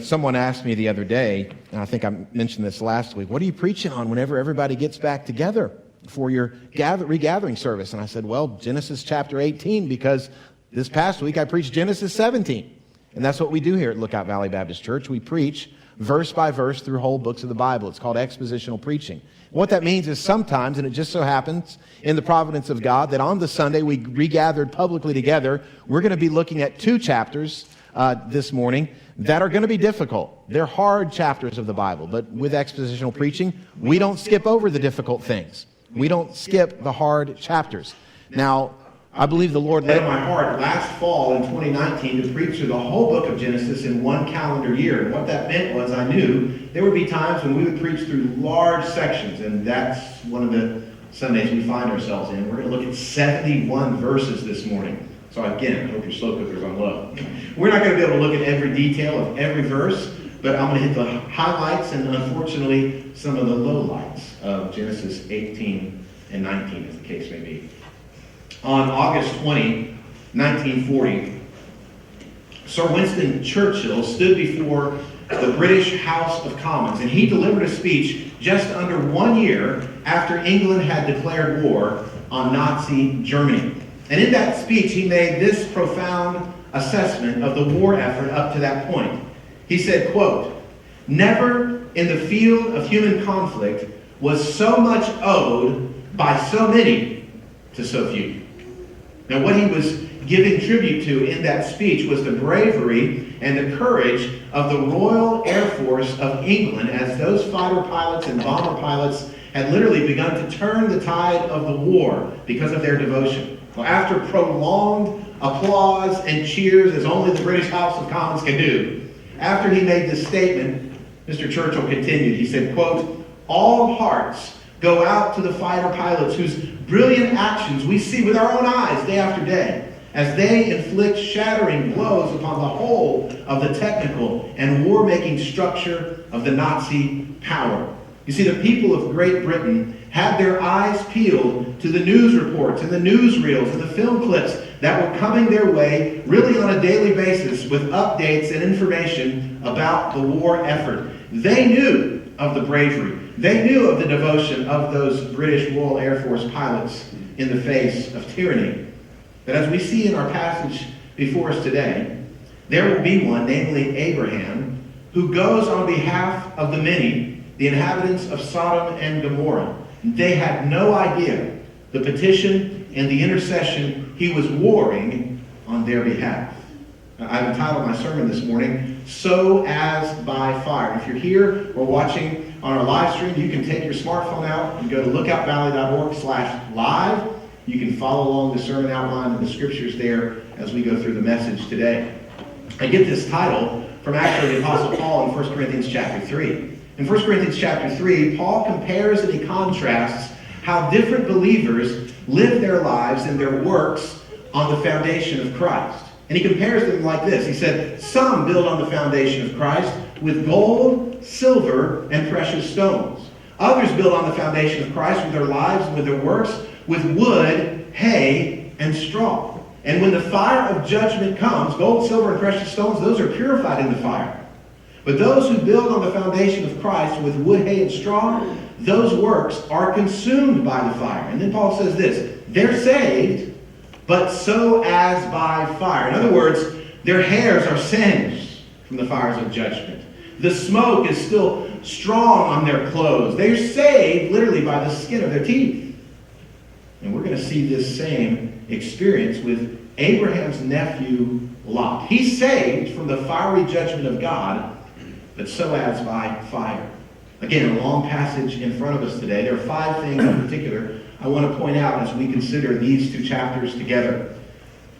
Someone asked me the other day, and I think I mentioned this last week, what are you preaching on whenever everybody gets back together for your regathering service? And I said, well, Genesis chapter 18, because this past week I preached Genesis 17. And that's what we do here at Lookout Valley Baptist Church. We preach verse by verse through whole books of the Bible. It's called expositional preaching. What that means is sometimes, and it just so happens in the providence of God, that on the Sunday we regathered publicly together, we're going to be looking at 2 chapters this morning that are going to be difficult. They're hard chapters of the Bible, but with expositional preaching, we don't skip over the difficult things. We don't skip the hard chapters. Now, I believe the Lord led my heart last fall in 2019 to preach through the whole book of Genesis in one calendar year. And what that meant was I knew there would be times when we would preach through large sections, and that's one of the Sundays we find ourselves in. We're going to look at 71 verses this morning. So again, I hope your slow cooker's on low. We're not going to be able to look at every detail of every verse, but I'm going to hit the highlights and unfortunately some of the lowlights of Genesis 18 and 19, as the case may be. On August 20, 1940, Sir Winston Churchill stood before the British House of Commons, and he delivered a speech just under 1 year after England had declared war on Nazi Germany. And in that speech, he made this profound assessment of the war effort up to that point. He said, quote, "Never in the field of human conflict was so much owed by so many to so few." Now, what he was giving tribute to in that speech was the bravery and the courage of the Royal Air Force of England, as those fighter pilots and bomber pilots had literally begun to turn the tide of the war because of their devotion. Well, after prolonged applause and cheers, as only the British House of Commons can do, after he made this statement, Mr. Churchill continued. He said, quote, "All hearts go out to the fighter pilots whose brilliant actions we see with our own eyes day after day, as they inflict shattering blows upon the whole of the technical and war-making structure of the Nazi power." You see, the people of Great Britain had their eyes peeled to the news reports and the newsreels and the film clips that were coming their way really on a daily basis with updates and information about the war effort. They knew of the bravery. They knew of the devotion of those British Royal Air Force pilots in the face of tyranny. But as we see in our passage before us today, there will be one, namely Abraham, who goes on behalf of the many, the inhabitants of Sodom and Gomorrah. They had no idea the petition and the intercession he was warring on their behalf. I've entitled my sermon this morning, "So As by Fire." If you're here or watching on our live stream, you can take your smartphone out and go to lookoutvalley.org/live. You can follow along the sermon outline and the scriptures there as we go through the message today. I get this title from actually the Apostle Paul in 1 Corinthians chapter 3. In 1 Corinthians chapter 3, Paul compares and he contrasts how different believers live their lives and their works on the foundation of Christ. And he compares them like this. He said, "Some build on the foundation of Christ with gold, silver, and precious stones. Others build on the foundation of Christ with their lives and with their works, with wood, hay, and straw. And when the fire of judgment comes, gold, silver, and precious stones, those are purified in the fire. But those who build on the foundation of Christ with wood, hay, and straw, those works are consumed by the fire." And then Paul says this, "They're saved, but so as by fire." In other words, their hairs are singed from the fires of judgment. The smoke is still strong on their clothes. They're saved literally by the skin of their teeth. And we're going to see this same experience with Abraham's nephew Lot. He's saved from the fiery judgment of God, but so as by fire. Again, a long passage in front of us today. There are 5 things in particular I want to point out as we consider these 2 chapters together.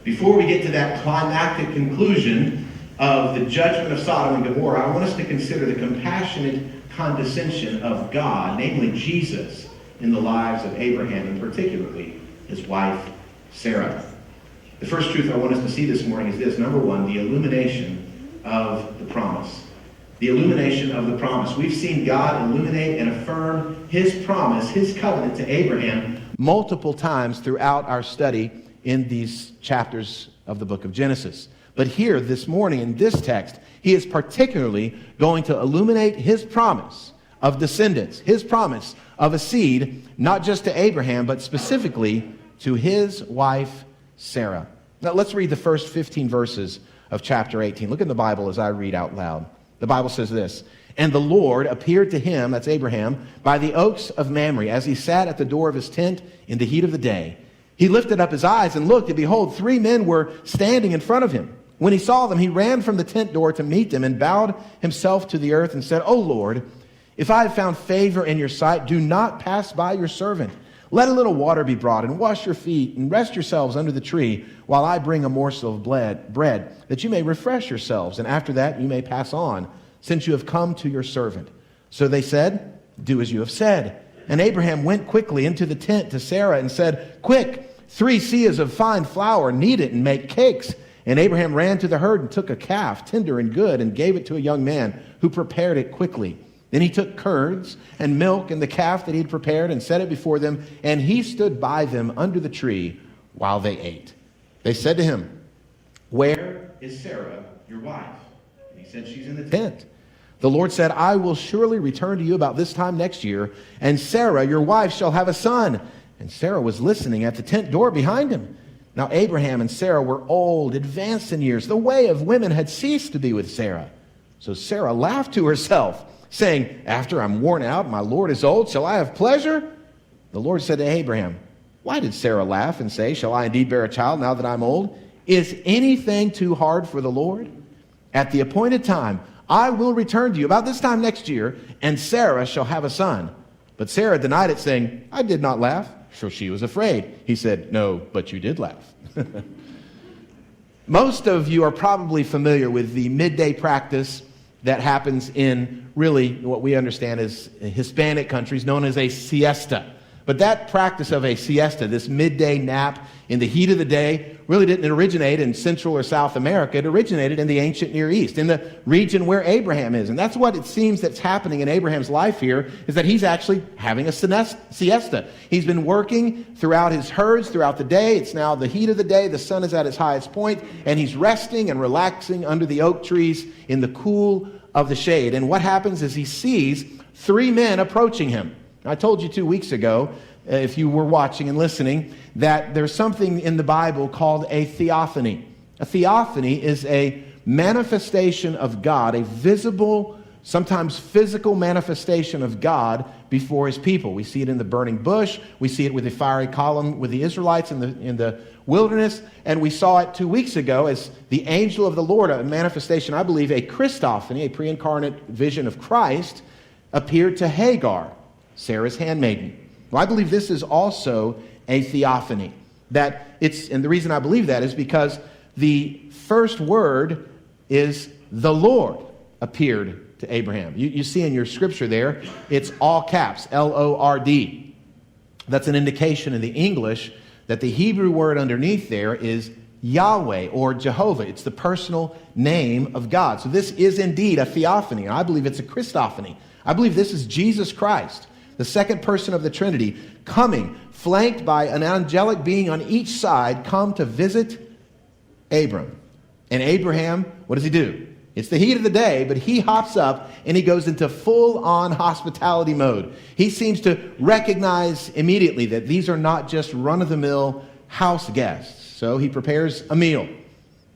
Before we get to that climactic conclusion of the judgment of Sodom and Gomorrah, I want us to consider the compassionate condescension of God, namely Jesus, in the lives of Abraham, and particularly his wife, Sarah. The first truth I want us to see this morning is this. Number 1, the illumination of the promise. The illumination of the promise. We've seen God illuminate and affirm his promise, his covenant to Abraham multiple times throughout our study in these chapters of the book of Genesis. But here, this morning, in this text, he is particularly going to illuminate his promise of descendants, his promise of a seed, not just to Abraham, but specifically to his wife, Sarah. Now, let's read the first 15 verses of chapter 18. Look in the Bible as I read out loud. The Bible says this, "And the Lord appeared to him," that's Abraham, "by the oaks of Mamre, as he sat at the door of his tent in the heat of the day. He lifted up his eyes and looked, and behold, 3 men were standing in front of him. When he saw them, he ran from the tent door to meet them and bowed himself to the earth and said, 'O Lord, if I have found favor in your sight, do not pass by your servant. Let a little water be brought, and wash your feet, and rest yourselves under the tree, while I bring a morsel of bread, that you may refresh yourselves, and after that you may pass on, since you have come to your servant.' So they said, 'Do as you have said.' And Abraham went quickly into the tent to Sarah and said, 'Quick, 3 seahs of fine flour, knead it and make cakes.' And Abraham ran to the herd and took a calf, tender and good, and gave it to a young man who prepared it quickly. Then he took curds and milk and the calf that he had prepared and set it before them, and he stood by them under the tree while they ate. They said to him, 'Where is Sarah, your wife?' And he said, 'She's in the tent.' The Lord said, 'I will surely return to you about this time next year, and Sarah, your wife, shall have a son.' And Sarah was listening at the tent door behind him. Now Abraham and Sarah were old, advanced in years. The way of women had ceased to be with Sarah. So Sarah laughed to herself, saying, 'After I'm worn out, my Lord is old, shall I have pleasure?' The Lord said to Abraham, 'Why did Sarah laugh and say, shall I indeed bear a child now that I'm old? Is anything too hard for the Lord? At the appointed time, I will return to you about this time next year, and Sarah shall have a son.' But Sarah denied it, saying, 'I did not laugh.' So she was afraid. He said, 'No, but you did laugh.'" Most of you are probably familiar with the midday practice that happens in really what we understand as Hispanic countries, known as a siesta. But that practice of a siesta, this midday nap in the heat of the day, really didn't originate in Central or South America. It originated in the ancient Near East, in the region where Abraham is. And that's what it seems that's happening in Abraham's life here, is that he's actually having a siesta. He's been working throughout his herds, throughout the day. It's now the heat of the day. The sun is at its highest point, and he's resting and relaxing under the oak trees in the cool of the shade. And what happens is he sees 3 men approaching him. I told you 2 weeks ago, if you were watching and listening, that there's something in the Bible called a theophany. A theophany is a manifestation of God, a visible, sometimes physical manifestation of God before his people. We see it in the burning bush. We see it with the fiery column with the Israelites in the wilderness. And we saw it 2 weeks ago as the angel of the Lord, a manifestation, I believe, a Christophany, a pre-incarnate vision of Christ, appeared to Hagar, Sarah's handmaiden. Well, I believe this is also a theophany. And the reason I believe that is because the first word is the Lord appeared to Abraham. You see in your scripture there, it's all caps, Lord. That's an indication in the English that the Hebrew word underneath there is Yahweh or Jehovah. It's the personal name of God. So this is indeed a theophany. And I believe it's a Christophany. I believe this is Jesus Christ, the second person of the Trinity, coming, flanked by an angelic being on each side, come to visit Abram. And Abraham, what does he do? It's the heat of the day, but he hops up and he goes into full-on hospitality mode. He seems to recognize immediately that these are not just run-of-the-mill house guests. So he prepares a meal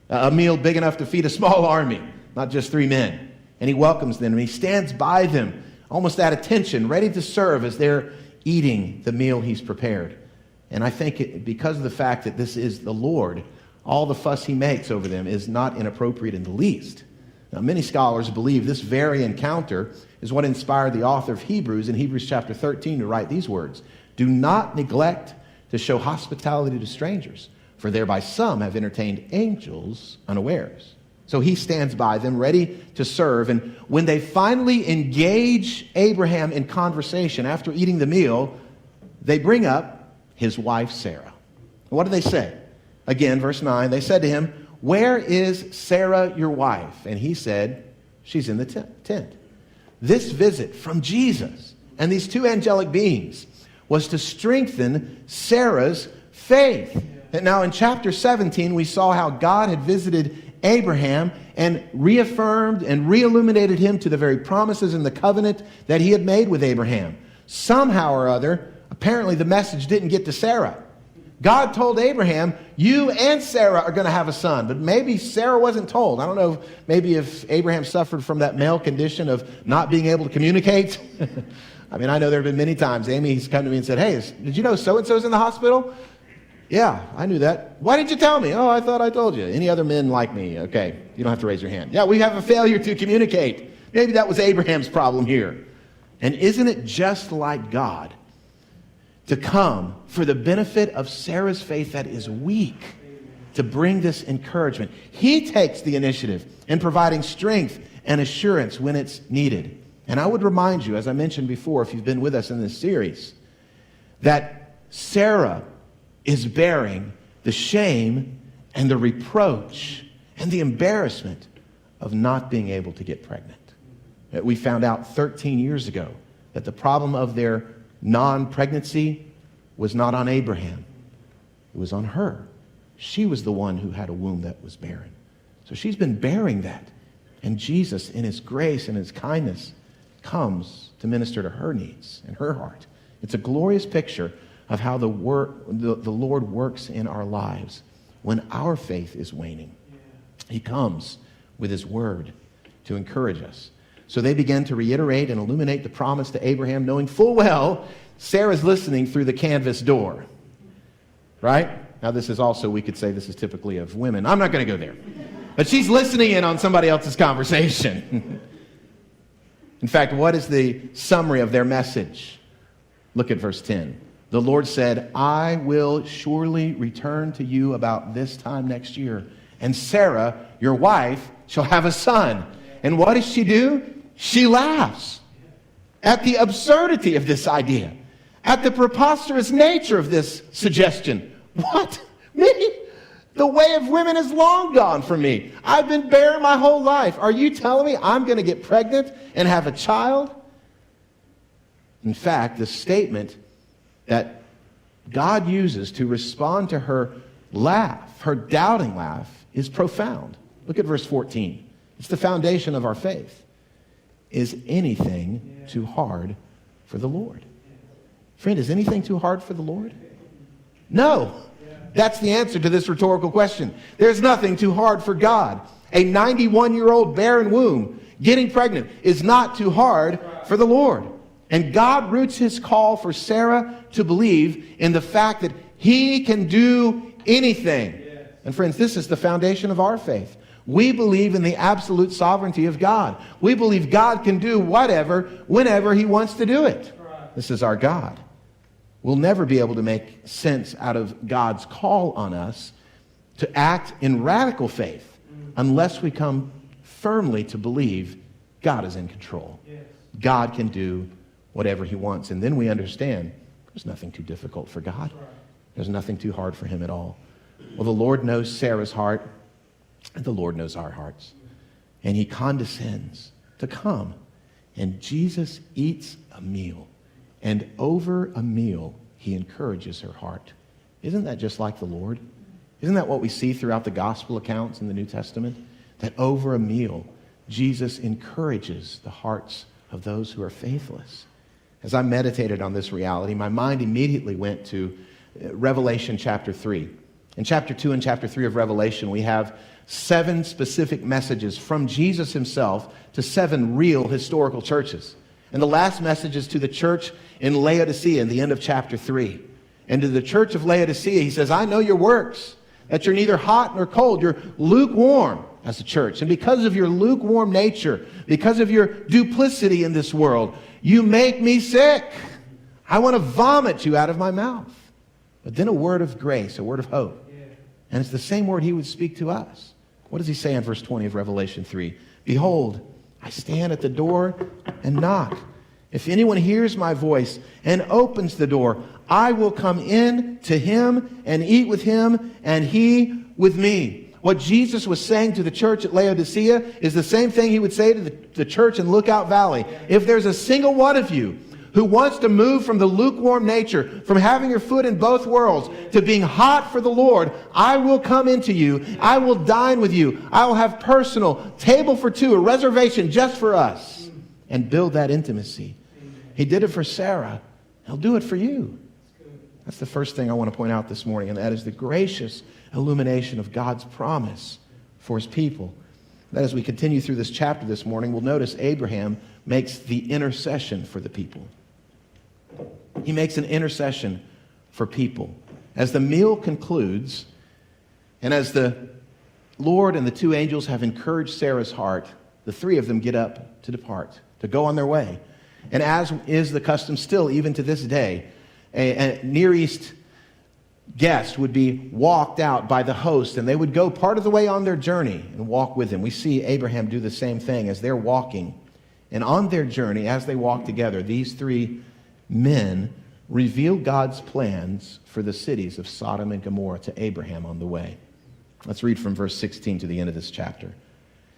big enough to feed a small army, not just 3 men. And he welcomes them, and he stands by them, almost at attention, ready to serve as they're eating the meal he's prepared. And I think because of the fact that this is the Lord, all the fuss he makes over them is not inappropriate in the least. Now, many scholars believe this very encounter is what inspired the author of Hebrews in Hebrews chapter 13 to write these words: "Do not neglect to show hospitality to strangers, for thereby some have entertained angels unawares." So he stands by them, ready to serve. And when they finally engage Abraham in conversation after eating the meal, they bring up his wife, Sarah. What do they say? Again, verse 9, they said to him, "Where is Sarah, your wife?" And he said, "She's in the tent." This visit from Jesus and these 2 angelic beings was to strengthen Sarah's faith. And now in chapter 17, we saw how God had visited Abraham and reaffirmed and re-illuminated him to the very promises and the covenant that he had made with Abraham. Somehow or other, apparently the message didn't get to Sarah. God told Abraham, you and Sarah are going to have a son. But maybe Sarah wasn't told. I don't know, maybe if Abraham suffered from that male condition of not being able to communicate. I mean, I know there have been many times Amy's come to me and said, hey, did you know so-and-so's in the hospital? Yeah, I knew that. Why didn't you tell me? Oh, I thought I told you. Any other men like me? Okay, you don't have to raise your hand. Yeah, we have a failure to communicate. Maybe that was Abraham's problem here. And isn't it just like God to come for the benefit of Sarah's faith that is weak, to bring this encouragement? He takes the initiative in providing strength and assurance when it's needed. And I would remind you, as I mentioned before, if you've been with us in this series, that Sarah is bearing the shame and the reproach and the embarrassment of not being able to get pregnant. We found out 13 years ago that the problem of their non-pregnancy was not on Abraham. It was on her. She was the one who had a womb that was barren. So she's been bearing that. And Jesus, in his grace and his kindness, comes to minister to her needs and her heart. It's a glorious picture of how the Lord works in our lives when our faith is waning. He comes with his word to encourage us. So they began to reiterate and illuminate the promise to Abraham, knowing full well Sarah's listening through the canvas door. Right? Now this is also, we could say this is typically of women. I'm not going to go there. But she's listening in on somebody else's conversation. In fact, what is the summary of their message? Look at verse 10. The Lord said, I will surely return to you about this time next year, and Sarah, your wife, shall have a son. And what does she do? She laughs at the absurdity of this idea, at the preposterous nature of this suggestion. What? Me? The way of women is long gone from me. I've been barren my whole life. Are you telling me I'm going to get pregnant and have a child? In fact, the statement that God uses to respond to her laugh, her doubting laugh, is profound. Look at verse 14. It's the foundation of our faith. Is anything too hard for the Lord? Friend, is anything too hard for the Lord? No. That's the answer to this rhetorical question. There's nothing too hard for God. A 91-year-old barren womb getting pregnant is not too hard for the Lord. And God roots his call for Sarah to believe in the fact that he can do anything. And friends, this is the foundation of our faith. We believe in the absolute sovereignty of God. We believe God can do whatever, whenever he wants to do it. This is our God. We'll never be able to make sense out of God's call on us to act in radical faith unless we come firmly to believe God is in control. God can do whatever he wants. And then we understand there's nothing too difficult for God. There's nothing too hard for him at all. Well, the Lord knows Sarah's heart, and the Lord knows our hearts. And he condescends to come. And Jesus eats a meal. And over a meal, he encourages her heart. Isn't that just like the Lord? Isn't that what we see throughout the gospel accounts in the New Testament? That over a meal, Jesus encourages the hearts of those who are faithless. As I meditated on this reality, my mind immediately went to Revelation chapter 3. In chapter 2 and chapter 3 of Revelation, we have 7 specific messages from Jesus himself to 7 real historical churches. And the last message is to the church in Laodicea in the end of chapter 3. And to the church of Laodicea, he says, I know your works, that you're neither hot nor cold. You're lukewarm as a church. And because of your lukewarm nature, because of your duplicity in this world, you make me sick. I want to vomit you out of my mouth. But then a word of grace, a word of hope. And it's the same word he would speak to us. What does he say in verse 20 of Revelation 3? Behold, I stand at the door and knock. If anyone hears my voice and opens the door, I will come in to him and eat with him and he with me. What Jesus was saying to the church at Laodicea is the same thing he would say to the church in Lookout Valley. If there's a single one of you who wants to move from the lukewarm nature, from having your foot in both worlds, to being hot for the Lord, I will come into you. I will dine with you. I will have personal table for two, a reservation just for us, and build that intimacy. He did it for Sarah. He'll do it for you. That's the first thing I want to point out this morning, and that is the gracious illumination of God's promise for his people. That as we continue through this chapter this morning, we'll notice Abraham makes the intercession for the people. He makes an intercession for people. As the meal concludes, and as the Lord and the two angels have encouraged Sarah's heart, the three of them get up to depart, to go on their way. And as is the custom still, even to this day, a Near East guest would be walked out by the host, and they would go part of the way on their journey and walk with him. We see Abraham do the same thing as they're walking. And on their journey, as they walk together, these three men reveal God's plans for the cities of Sodom and Gomorrah to Abraham on the way. Let's read from verse 16 to the end of this chapter.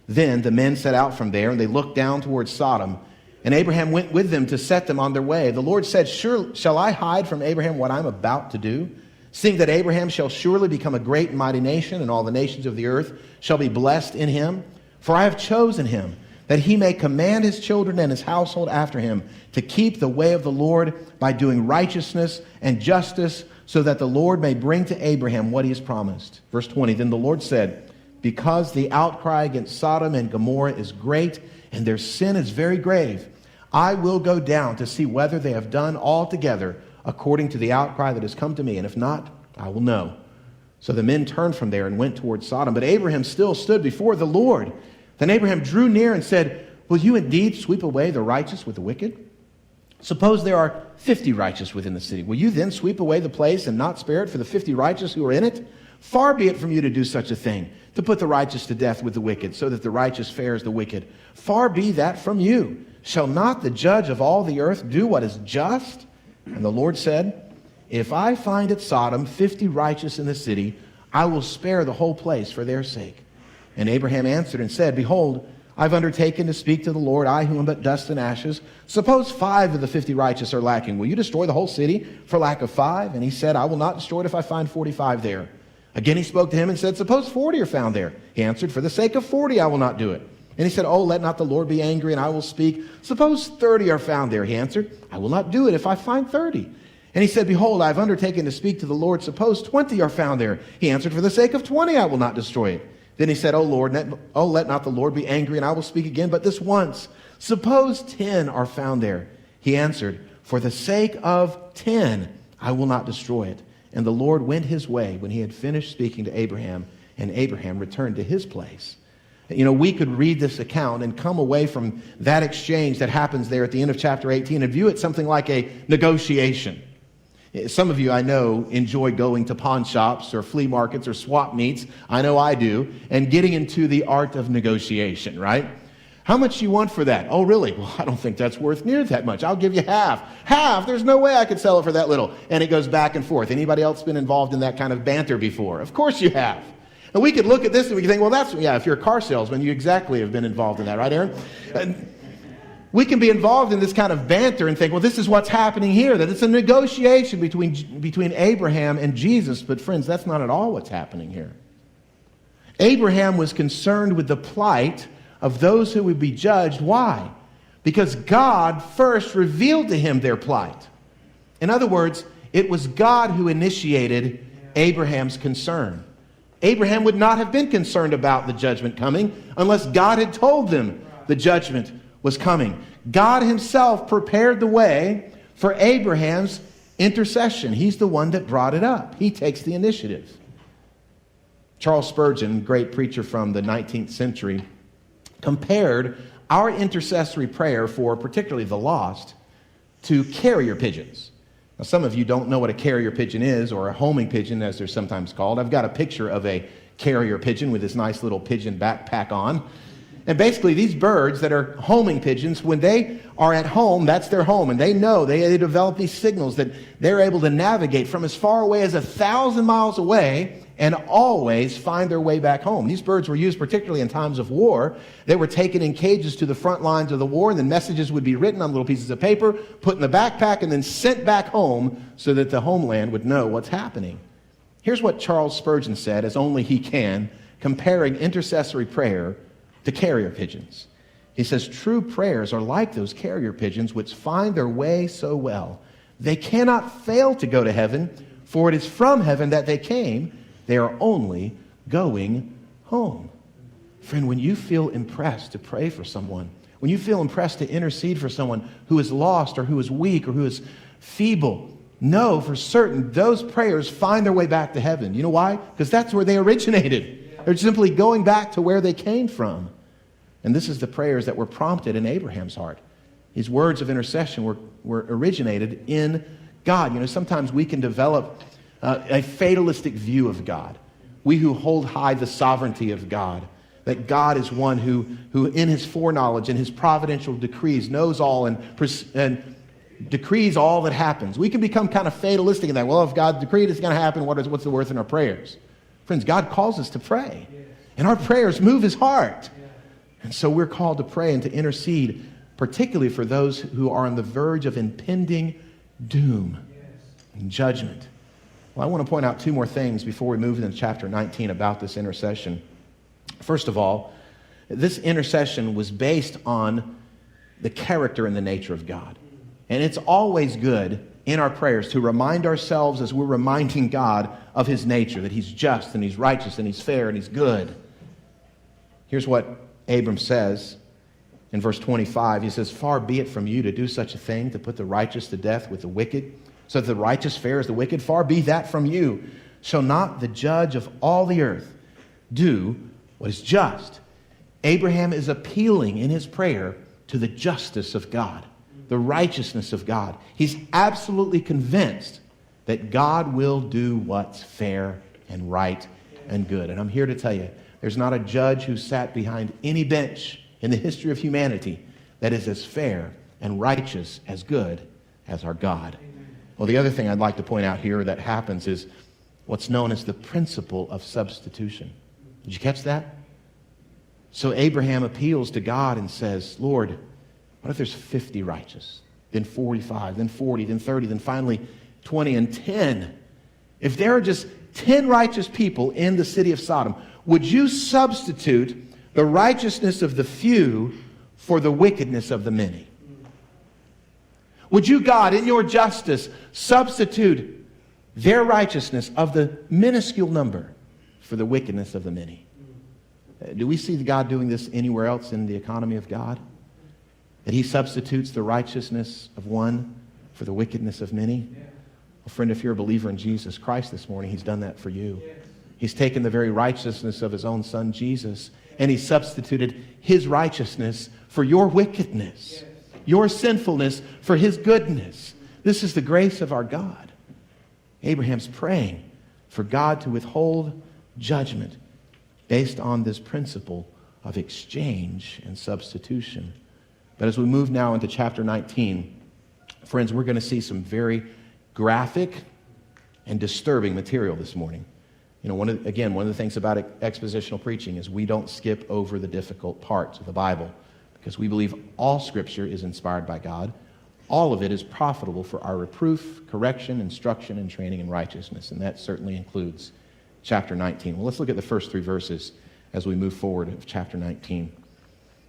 Then the men set out from there, and they looked down towards Sodom. And Abraham went with them to set them on their way. The Lord said, "Sure, shall I hide from Abraham what I'm about to do? Seeing that Abraham shall surely become a great and mighty nation, and all the nations of the earth shall be blessed in him. For I have chosen him, that he may command his children and his household after him to keep the way of the Lord by doing righteousness and justice, so that the Lord may bring to Abraham what he has promised." Verse 20, then the Lord said, "Because the outcry against Sodom and Gomorrah is great, and their sin is very grave, I will go down to see whether they have done altogether according to the outcry that has come to me, and if not, I will know." So the men turned from there and went towards Sodom, but Abraham still stood before the Lord. Then Abraham drew near and said, "Will you indeed sweep away the righteous with the wicked? Suppose there are 50 righteous within the city. Will you then sweep away the place and not spare it for the 50 righteous who are in it? Far be it from you to do such a thing, to put the righteous to death with the wicked, so that the righteous fares the wicked. Far be that from you. Shall not the judge of all the earth do what is just?" And the Lord said, "If I find at Sodom 50 righteous in the city, I will spare the whole place for their sake." And Abraham answered and said, "Behold, I've undertaken to speak to the Lord, I who am but dust and ashes. Suppose 5 of the 50 righteous are lacking. Will you destroy the whole city for lack of 5? And he said, "I will not destroy it if I find 45 there." Again he spoke to him and said, "Suppose 40 are found there." He answered, "For the sake of 40 I will not do it." And he said, "Oh, let not the Lord be angry, and I will speak. Suppose 30 are found there." He answered, "I will not do it if I find 30. And he said, "Behold, I have undertaken to speak to the Lord. Suppose 20 are found there." He answered, "For the sake of 20 I will not destroy it." Then he said, "O Lord, let not the Lord be angry, and I will speak again, but this once. Suppose 10 are found there." He answered, "For the sake of 10 I will not destroy it." And the Lord went his way when he had finished speaking to Abraham, and Abraham returned to his place. You know, we could read this account and come away from that exchange that happens there at the end of chapter 18 and view it something like a negotiation. Some of you, I know, enjoy going to pawn shops or flea markets or swap meets. I know I do. And getting into the art of negotiation, right? How much do you want for that? Oh, really? Well, I don't think that's worth near that much. I'll give you half. Half? There's no way I could sell it for that little. And it goes back and forth. Anybody else been involved in that kind of banter before? Of course you have. And we could look at this and we could think, well, if you're a car salesman, you exactly have been involved in that, right, Aaron? And we can be involved in this kind of banter and think, well, this is what's happening here, that it's a negotiation between Abraham and Jesus. But friends, that's not at all what's happening here. Abraham was concerned with the plight of those who would be judged. Why? Because God first revealed to him their plight. In other words, it was God who initiated Abraham's concern. Abraham would not have been concerned about the judgment coming unless God had told them the judgment was coming. God himself prepared the way for Abraham's intercession. He's the one that brought it up. He takes the initiative. Charles Spurgeon, great preacher from the 19th century, compared our intercessory prayer for particularly the lost to carrier pigeons. Now, some of you don't know what a carrier pigeon is, or a homing pigeon as they're sometimes called. I've got a picture of a carrier pigeon with this nice little pigeon backpack on. And basically these birds that are homing pigeons, when they are at home, that's their home. And they know, they develop these signals that they're able to navigate from as far away as 1,000 miles away and always find their way back home. These birds were used particularly in times of war. They were taken in cages to the front lines of the war, and then messages would be written on little pieces of paper, put in the backpack, and then sent back home so that the homeland would know what's happening. Here's what Charles Spurgeon said, as only he can, comparing intercessory prayer to carrier pigeons. He says, true prayers are like those carrier pigeons which find their way so well. They cannot fail to go to heaven, for it is from heaven that they came. They are only going home. Friend, when you feel impressed to pray for someone, when you feel impressed to intercede for someone who is lost or who is weak or who is feeble, know for certain those prayers find their way back to heaven. You know why? Because that's where they originated. They're simply going back to where they came from. And this is the prayers that were prompted in Abraham's heart. His words of intercession were originated in God. You know, sometimes we can develop a fatalistic view of God. We who hold high the sovereignty of God, that God is one who in his foreknowledge and his providential decrees knows all and decrees all that happens. We can become kind of fatalistic in that. Well, if God decreed it's going to happen, what's the worth in our prayers? Friends, God calls us to pray. And our prayers move his heart. And so we're called to pray and to intercede, particularly for those who are on the verge of impending doom and judgment. Well, I want to point out two more things before we move into chapter 19 about this intercession. First of all, this intercession was based on the character and the nature of God. And it's always good in our prayers to remind ourselves, as we're reminding God of his nature, that he's just and he's righteous and he's fair and he's good. Here's what Abram says in verse 25. He says, far be it from you to do such a thing, to put the righteous to death with the wicked, so that the righteous fares the wicked. Far be that from you. Shall not the judge of all the earth do what is just? Abraham is appealing in his prayer to the justice of God, the righteousness of God. He's absolutely convinced that God will do what's fair and right and good. And I'm here to tell you, there's not a judge who sat behind any bench in the history of humanity that is as fair and righteous as good as our God. Well, the other thing I'd like to point out here that happens is what's known as the principle of substitution. Did you catch that? So Abraham appeals to God and says, Lord, what if there's 50 righteous, then 45, then 40, then 30, then finally 20 and 10? If there are just 10 righteous people in the city of Sodom, would you substitute the righteousness of the few for the wickedness of the many? Would you, God, in your justice, substitute their righteousness of the minuscule number for the wickedness of the many? Do we see God doing this anywhere else in the economy of God? That he substitutes the righteousness of one for the wickedness of many? Well, friend, if you're a believer in Jesus Christ this morning, he's done that for you. He's taken the very righteousness of his own son, Jesus, and he substituted his righteousness for your wickedness, your sinfulness for his goodness. This is the grace of our God. Abraham's praying for God to withhold judgment based on this principle of exchange and substitution. But as we move now into chapter 19, friends, we're going to see some very graphic and disturbing material this morning. You know, one of the things about expositional preaching is we don't skip over the difficult parts of the Bible, because we believe all Scripture is inspired by God. All of it is profitable for our reproof, correction, instruction, and training in righteousness, and that certainly includes chapter 19. Well, let's look at the first three verses as we move forward of chapter 19.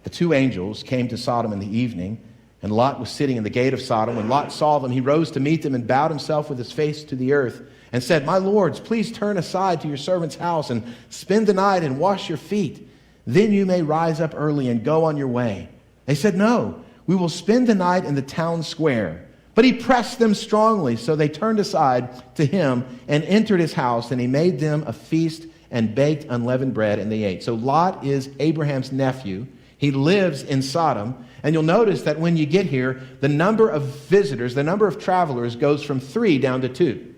The two angels came to Sodom in the evening, and Lot was sitting in the gate of Sodom. When Lot saw them, he rose to meet them and bowed himself with his face to the earth and said, my lords, please turn aside to your servant's house and spend the night and wash your feet. Then you may rise up early and go on your way. They said, no, we will spend the night in the town square. But he pressed them strongly, so they turned aside to him and entered his house, and he made them a feast and baked unleavened bread, and they ate. So Lot is Abraham's nephew. He lives in Sodom. And you'll notice that when you get here, the number of visitors, the number of travelers goes from 3 down to 2.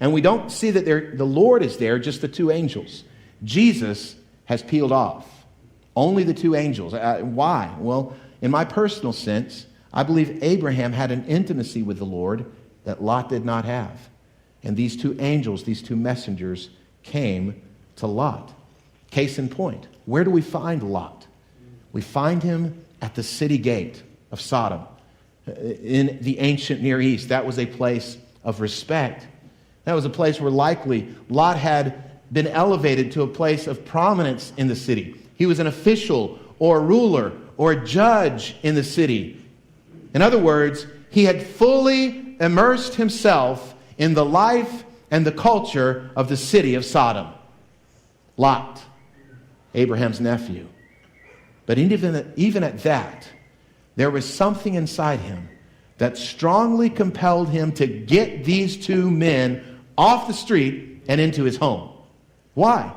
And we don't see that the Lord is there, just the 2 angels. Jesus has peeled off. Only the 2 angels. Why? Well, in my personal sense, I believe Abraham had an intimacy with the Lord that Lot did not have. And these 2 angels, these 2 messengers, came to Lot. Case in point, where do we find Lot? We find him at the city gate of Sodom. In the ancient Near East, that was a place of respect. That was a place where likely Lot had been elevated to a place of prominence in the city. He was an official or a ruler or a judge in the city. In other words, he had fully immersed himself in the life and the culture of the city of Sodom. Lot, Abraham's nephew. But even at that, there was something inside him that strongly compelled him to get these two men off the street and into his home. Why?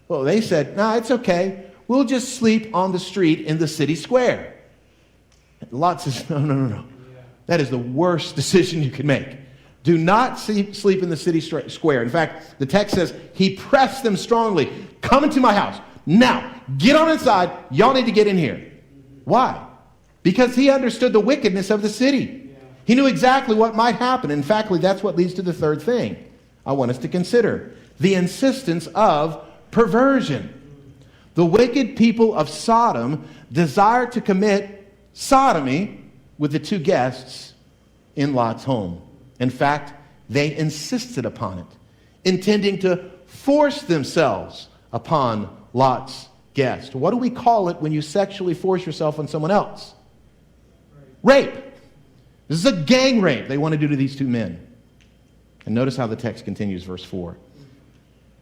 Well, they said, "No, it's okay. We'll just sleep on the street in the city square." Lot says, no. That is the worst decision you could make. Do not sleep in the city square. In fact, the text says, he pressed them strongly. "Come into my house. Now, get on inside. Y'all need to get in here." Why? Because he understood the wickedness of the city. He knew exactly what might happen. In fact, that's what leads to the third thing I want us to consider. The insistence of perversion. The wicked people of Sodom desired to commit sodomy with the two guests in Lot's home. In fact, they insisted upon it, intending to force themselves upon Lot's guest. What do we call it when you sexually force yourself on someone else? Rape. This is a gang rape they want to do to these two men. And notice how the text continues, verse 4.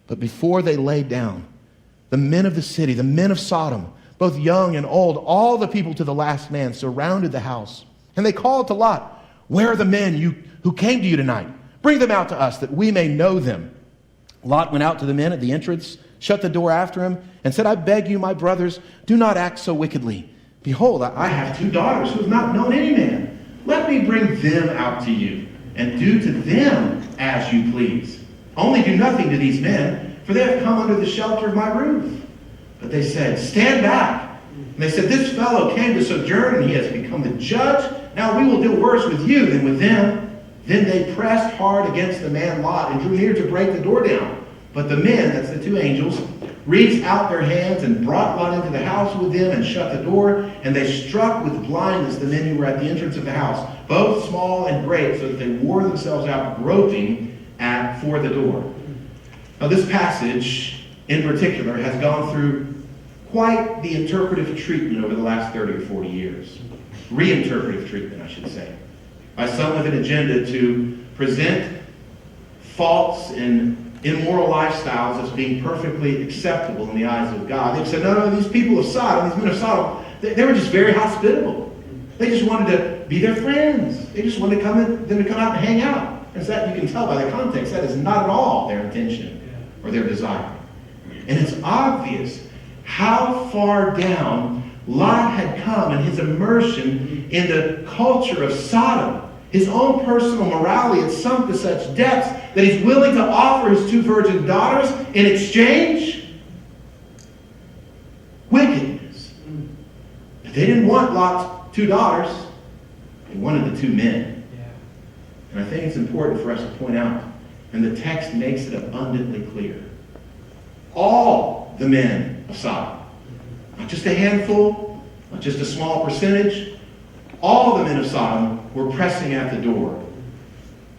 But before they laid down, the men of the city, the men of Sodom, both young and old, all the people to the last man, surrounded the house. And they called to Lot, "Where are the men who came to you tonight? Bring them out to us that we may know them." Lot went out to the men at the entrance, shut the door after him, and said, "I beg you, my brothers, do not act so wickedly. Behold, I have two daughters who have not known any man. Let me bring them out to you, and do to them as you please. Only do nothing to these men, for they have come under the shelter of my roof." But they said, "Stand back." And they said, "This fellow came to sojourn, and he has become the judge. Now we will deal worse with you than with them." Then they pressed hard against the man Lot and drew near to break the door down. But the men, that's the two angels, reached out their hands and brought Lot into the house with them and shut the door. And they struck with blindness the men who were at the entrance of the house, both small and great, so that they wore themselves out groping for the door. Now this passage in particular has gone through quite the interpretive treatment over the last 30 or 40 years. Reinterpretive treatment, I should say. By some with an agenda to present false and immoral lifestyles as being perfectly acceptable in the eyes of God. They've said, no, these people of Sodom, these men of Sodom, they were just very hospitable. They just wanted to be their friends. They just wanted them to come out and hang out. And so that you can tell by the context, that is not at all their intention or their desire. And it's obvious how far down Lot had come in his immersion in the culture of Sodom. His own personal morality had sunk to such depths that he's willing to offer his two virgin daughters in exchange wickedness. But they didn't want Lot's two daughters. They wanted the two men. And I think it's important for us to point out, and the text makes it abundantly clear. All the men of Sodom, not just a handful, not just a small percentage, all the men of Sodom were pressing at the door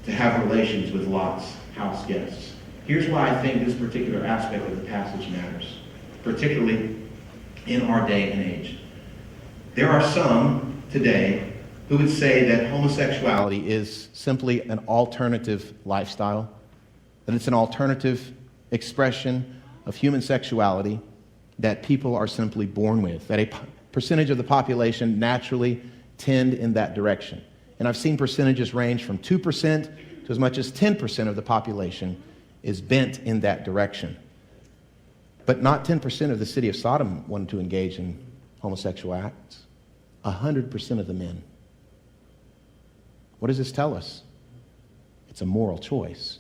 to have relations with Lot's house guests. Here's why I think this particular aspect of the passage matters, particularly in our day and age. There are some today who would say that homosexuality is simply an alternative lifestyle, that it's an alternative expression of human sexuality that people are simply born with, that a percentage of the population naturally tend in that direction. And I've seen percentages range from 2% to as much as 10% of the population is bent in that direction. But not 10% of the city of Sodom wanted to engage in homosexual acts. 100% of the men. What does this tell us? It's a moral choice.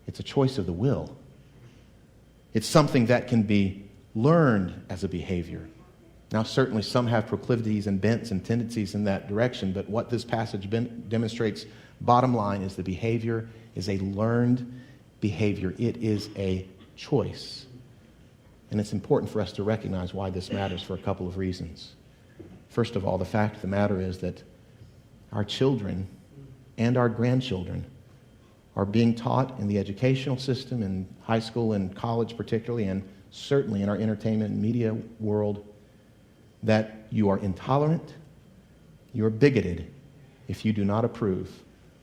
It's a choice of the will. It's something that can be learned as a behavior. Now, certainly some have proclivities and bents and tendencies in that direction, but what this passage demonstrates, bottom line, is the behavior is a learned behavior. It is a choice. And it's important for us to recognize why this matters for a couple of reasons. First of all, the fact of the matter is that our children and our grandchildren are being taught in the educational system, in high school and college particularly, and certainly in our entertainment and media world, that you are intolerant, you are bigoted if you do not approve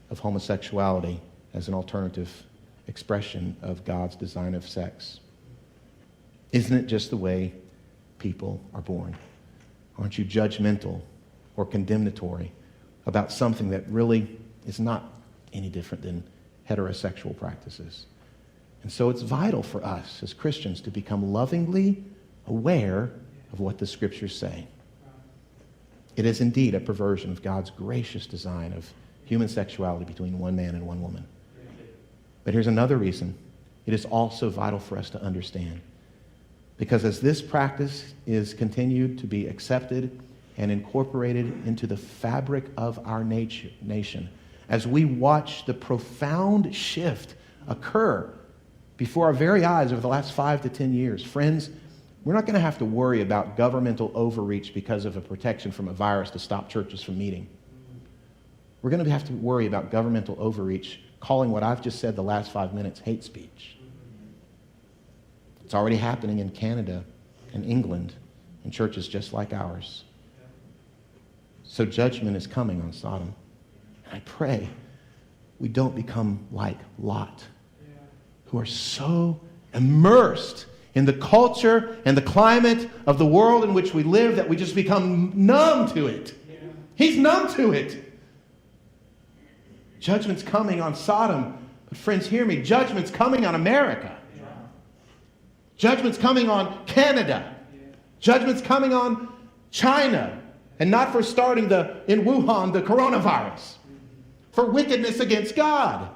of homosexuality as an alternative expression of God's design of sex. Isn't it just the way people are born? Aren't you judgmental or condemnatory about something that really is not any different than heterosexual practices? And so it's vital for us as Christians to become lovingly aware of what the Scriptures say. It is indeed a perversion of God's gracious design of human sexuality between one man and one woman. But here's another reason. It is also vital for us to understand. Because as this practice is continued to be accepted and incorporated into the fabric of our nation, as we watch the profound shift occur before our very eyes over the last 5 to 10 years, friends, we're not going to have to worry about governmental overreach because of a protection from a virus to stop churches from meeting. We're going to have to worry about governmental overreach calling what I've just said the last 5 minutes hate speech. It's already happening in Canada and England in churches just like ours. So judgment is coming on Sodom. I pray we don't become like Lot, who are so immersed in the culture and the climate of the world in which we live that we just become numb to it. He's numb to it. Judgment's coming on Sodom. But friends, hear me. Judgment's coming on America. Judgment's coming on Canada. Judgment's coming on China. And not for starting in Wuhan, the coronavirus. For wickedness against God.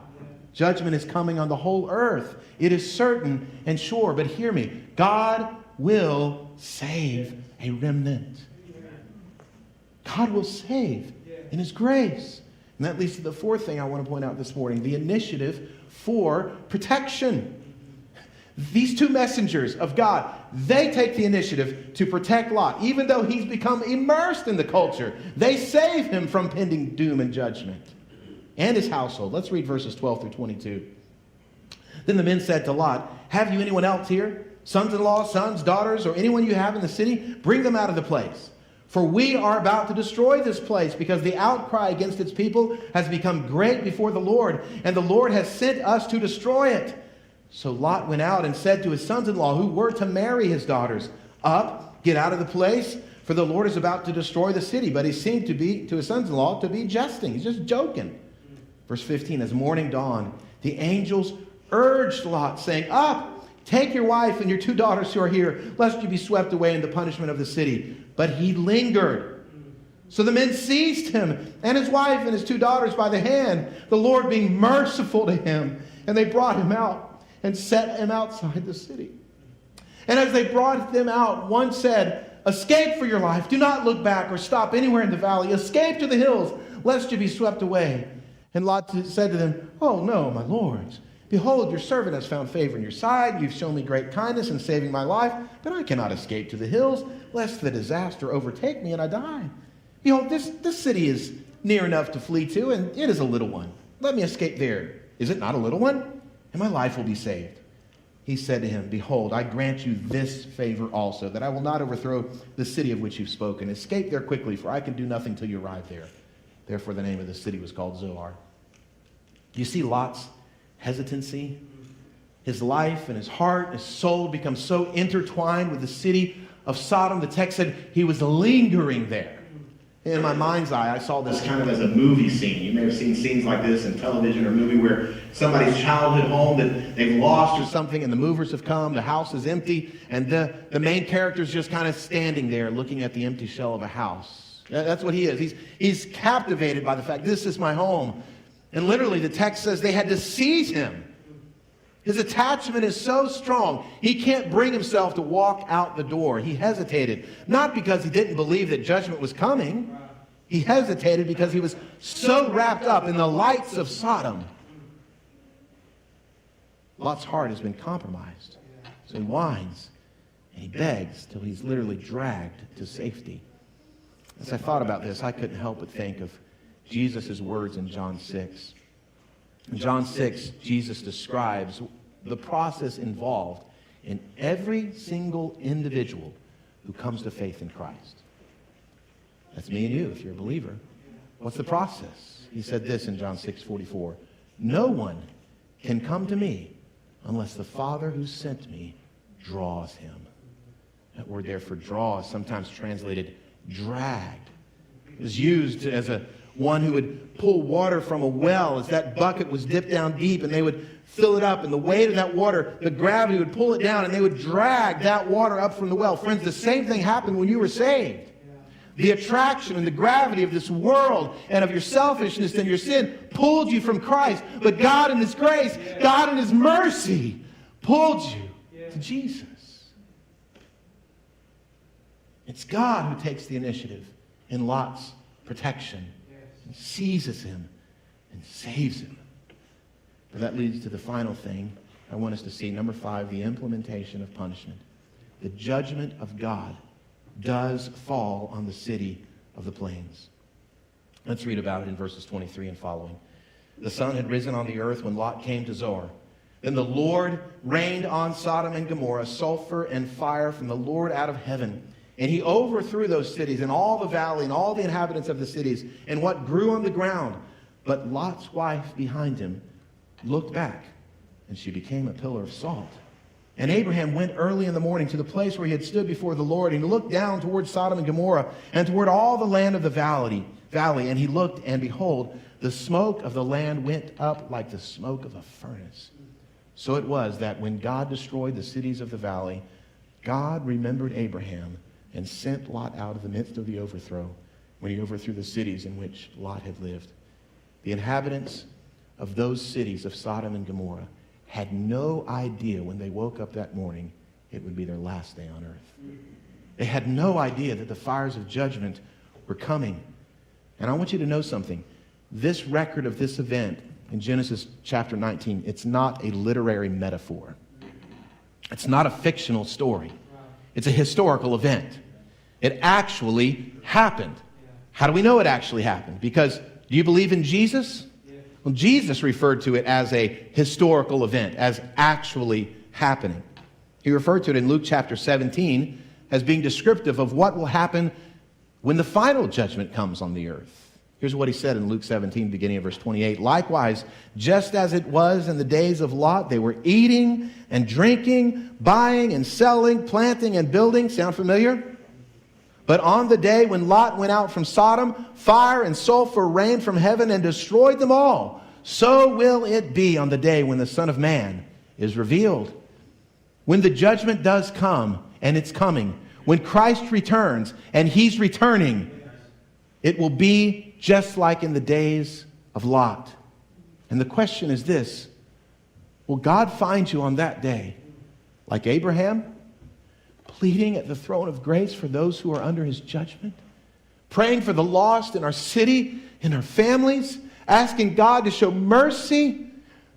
Judgment is coming on the whole earth. It is certain and sure. But hear me. God will save a remnant. God will save in His grace. And that leads to the fourth thing I want to point out this morning. The initiative for protection. These two messengers of God, they take the initiative to protect Lot. Even though he's become immersed in the culture, they save him from pending doom and judgment. And his household. Let's read verses 12 through 22. Then the men said to Lot, "Have you anyone else here? Sons-in-law, sons, daughters, or anyone you have in the city? Bring them out of the place. For we are about to destroy this place, because the outcry against its people has become great before the Lord, and the Lord has sent us to destroy it." So Lot went out and said to his sons-in-law, who were to marry his daughters, "Up, get out of the place, for the Lord is about to destroy the city." But he seemed to his sons-in-law, to be jesting. He's just joking. Verse 15, as morning dawned, the angels urged Lot, saying, "Up, take your wife and your 2 daughters who are here, lest you be swept away in the punishment of the city." But he lingered. So the men seized him and his wife and his 2 daughters by the hand, the Lord being merciful to him. And they brought him out and set him outside the city. And as they brought them out, one said, "Escape for your life. Do not look back or stop anywhere in the valley. Escape to the hills, lest you be swept away." And Lot said to them, "Oh no, my lords. Behold, your servant has found favor in your sight. You've shown me great kindness in saving my life, but I cannot escape to the hills, lest the disaster overtake me and I die. Behold, this city is near enough to flee to, and it is a little one. Let me escape there. Is it not a little one? And my life will be saved." He said to him, "Behold, I grant you this favor also, that I will not overthrow the city of which you've spoken. Escape there quickly, for I can do nothing till you arrive there." Therefore the name of the city was called Zoar. Do you see Lot's hesitancy? His life and his heart and his soul become so intertwined with the city of Sodom. The text said he was lingering there. In my mind's eye, I saw this kind of as a movie scene. You may have seen scenes like this in television or movie where somebody's childhood home that they've lost or something, and the movers have come, the house is empty, and the main character's just kind of standing there looking at the empty shell of a house. That's what he is. He's captivated by the fact, this is my home. And literally the text says they had to seize him. His attachment is so strong, he can't bring himself to walk out the door. He hesitated, not because he didn't believe that judgment was coming. He hesitated because he was so wrapped up in the lights of Sodom. Lot's heart has been compromised. So he whines and he begs till he's literally dragged to safety. As I thought about this, I couldn't help but think of Jesus' words in John 6. In John 6, Jesus describes the process involved in every single individual who comes to faith in Christ. That's me and you, if you're a believer. What's the process? He said this in John 6:44. No one can come to me unless the Father who sent me draws him. That word there for draw is sometimes translated dragged. It was used as one who would pull water from a well as that bucket was dipped down deep, and they would fill it up, and the weight of that water, the gravity would pull it down, and they would drag that water up from the well. Friends, the same thing happened when you were saved. The attraction and the gravity of this world and of your selfishness and your sin pulled you from Christ. But God in His grace, God in His mercy, pulled you to Jesus. It's God who takes the initiative in Lot's protection and seizes him and saves him. But that leads to the final thing I want us to see. Number 5, the implementation of punishment. The judgment of God does fall on the city of the plains. Let's read about it in verses 23 and following. The sun had risen on the earth when Lot came to Zoar. Then the Lord rained on Sodom and Gomorrah sulfur and fire from the Lord out of heaven. And He overthrew those cities and all the valley and all the inhabitants of the cities and what grew on the ground. But Lot's wife behind him looked back, and she became a pillar of salt. And Abraham went early in the morning to the place where he had stood before the Lord, and he looked down toward Sodom and Gomorrah and toward all the land of the valley. And he looked, and behold, the smoke of the land went up like the smoke of a furnace. So it was that when God destroyed the cities of the valley, God remembered Abraham and sent Lot out of the midst of the overthrow when He overthrew the cities in which Lot had lived. The inhabitants of those cities of Sodom and Gomorrah had no idea when they woke up that morning it would be their last day on earth. They had no idea that the fires of judgment were coming. And I want you to know something. This record of this event in Genesis chapter 19, it's not a literary metaphor. It's not a fictional story. It's a historical event. It actually happened. How do we know it actually happened? Because do you believe in Jesus? Well, Jesus referred to it as a historical event, as actually happening. He referred to it in Luke chapter 17 as being descriptive of what will happen when the final judgment comes on the earth. Here's what he said in Luke 17, beginning of verse 28. Likewise, just as it was in the days of Lot, they were eating and drinking, buying and selling, planting and building. Sound familiar? But on the day when Lot went out from Sodom, fire and sulfur rained from heaven and destroyed them all. So will it be on the day when the Son of Man is revealed. When the judgment does come, and it's coming, when Christ returns, and He's returning, it will be just like in the days of Lot. And the question is this: will God find you on that day like Abraham, pleading at the throne of grace for those who are under His judgment, praying for the lost in our city, in our families, asking God to show mercy,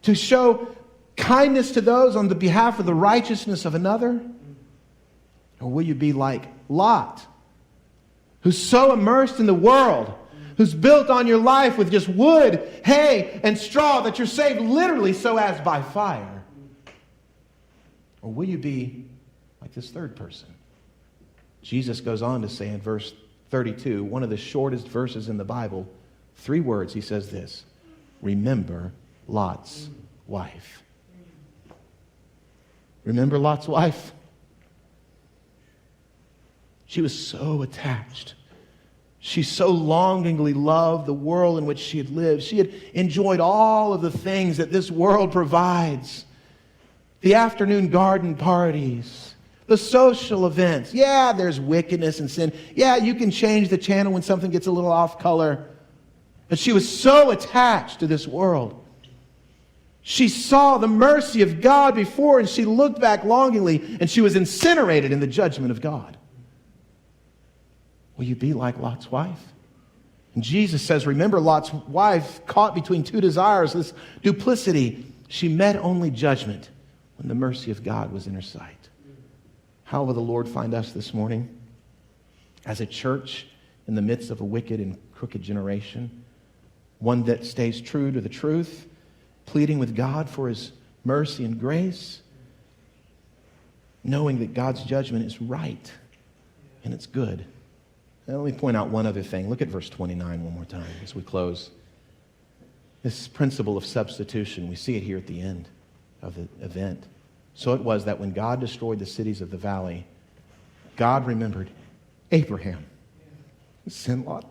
to show kindness to those on the behalf of the righteousness of another? Or will you be like Lot, who's so immersed in the world, who's built on your life with just wood, hay, and straw that you're saved literally so as by fire? Or will you be like this third person? Jesus goes on to say in verse 32, one of the shortest verses in the Bible, 3 words. He says this: remember Lot's wife. Remember Lot's wife? She was so attached. She so longingly loved the world in which she had lived. She had enjoyed all of the things that this world provides. The afternoon garden parties, the social events. Yeah, there's wickedness and sin. Yeah, you can change the channel when something gets a little off color. But she was so attached to this world. She saw the mercy of God before, and she looked back longingly, and she was incinerated in the judgment of God. Will you be like Lot's wife? And Jesus says, remember Lot's wife caught between 2 desires, this duplicity. She met only judgment when the mercy of God was in her sight. How will the Lord find us this morning? As a church in the midst of a wicked and crooked generation, one that stays true to the truth, pleading with God for His mercy and grace, knowing that God's judgment is right and it's good. Now, let me point out one other thing. Look at verse 29 one more time as we close. This principle of substitution, we see it here at the end of the event. So it was that when God destroyed the cities of the valley, God remembered Abraham. Sent Lot.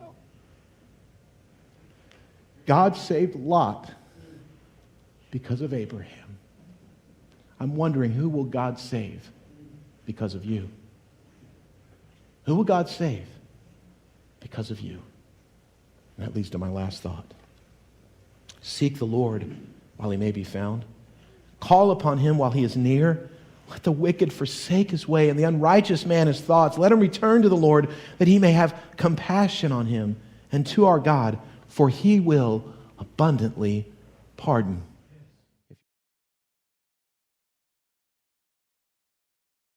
God saved Lot because of Abraham. I'm wondering, who will God save because of you? Who will God save because of you? And that leads to my last thought. Seek the Lord while He may be found. Call upon Him while He is near. Let the wicked forsake his way and the unrighteous man his thoughts. Let him return to the Lord that He may have compassion on him, and to our God, for He will abundantly pardon.